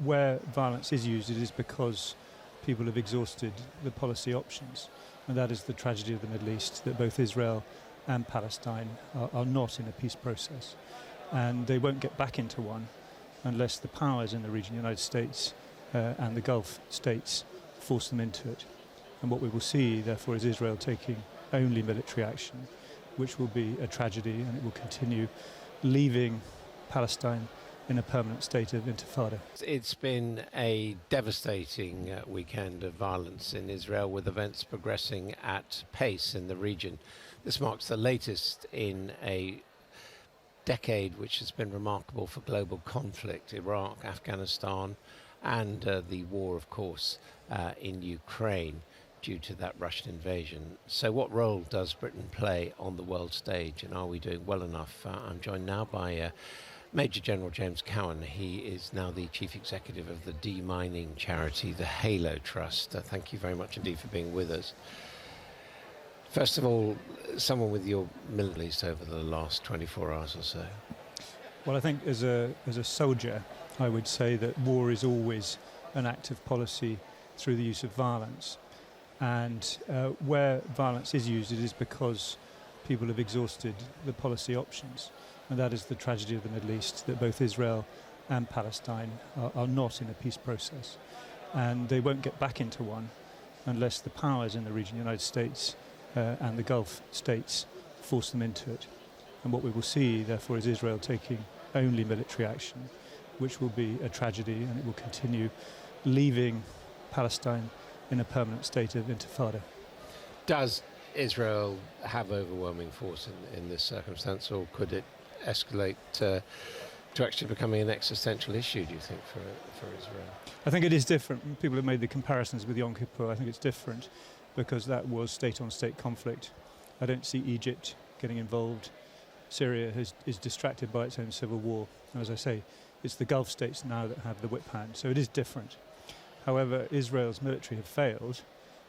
where violence is used, it is because people have exhausted the policy options. And that is the tragedy of the Middle East, that both Israel and Palestine are not in a peace process. And they won't get back into one unless the powers in the region, the United States and the Gulf states, force them into it. And what we will see, therefore, is Israel taking only military action, which will be a tragedy, and it will continue, leaving Palestine in a permanent state of intifada. It's been a devastating weekend of violence in Israel, with events progressing at pace in the region. This marks the latest in a decade which has been remarkable for global conflict: Iraq, Afghanistan, and the war, of course, in Ukraine due to that Russian invasion. So what role does Britain play on the world stage, and are we doing well enough? I'm joined now by Major General James Cowan. He is now the Chief Executive of the demining charity, the Halo Trust. Thank you very much indeed for being with us. First of all, someone with your Middle East over the last 24 hours or so. Well, I think as a soldier, I would say that war is always an act of policy through the use of violence. And where violence is used, it is because people have exhausted the policy options. And that is the tragedy of the Middle East, that both Israel and Palestine are not in a peace process. And they won't get back into one unless the powers in the region, the United States and the Gulf states, force them into it. And what we will see, therefore, is Israel taking only military action, which will be a tragedy, and it will continue, leaving Palestine in a permanent state of intifada. Does Israel have overwhelming force in this circumstance, or could it escalate to actually becoming an existential issue, do you think, for Israel? I think it is different. People have made the comparisons with Yom Kippur. I think it's different because that was state-on-state conflict. I don't see Egypt getting involved. Syria is distracted by its own civil war. And as I say, it's the Gulf states now that have the whip hand. So it is different. However, Israel's military have failed.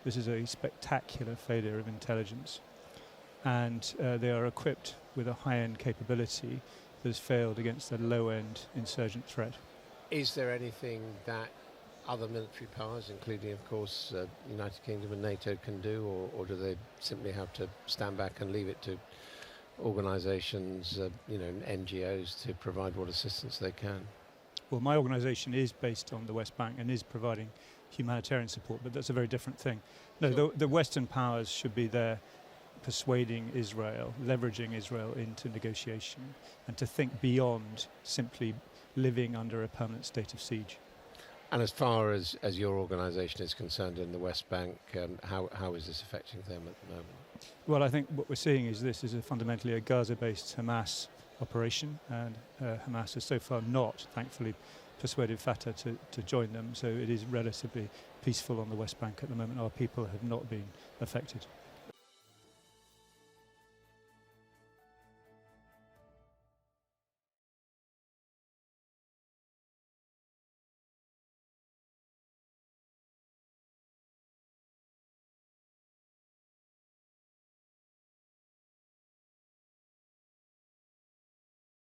This is a spectacular failure of intelligence. And they are equipped with a high-end capability that has failed against a low-end insurgent threat. Is there anything that other military powers, including, of course, the United Kingdom and NATO, can do, or do they simply have to stand back and leave it to organisations, NGOs, to provide what assistance they can? Well, my organisation is based on the West Bank and is providing humanitarian support, but that's a very different thing. No, Sure. the Western powers should be there persuading Israel, leveraging Israel into negotiation, and to think beyond simply living under a permanent state of siege. And as far as your organisation is concerned in the West Bank, how is this affecting them at the moment? Well, I think what we're seeing is this is fundamentally a Gaza-based Hamas operation, and Hamas has so far not, thankfully, persuaded Fatah to join them, so it is relatively peaceful on the West Bank at the moment. Our people have not been affected.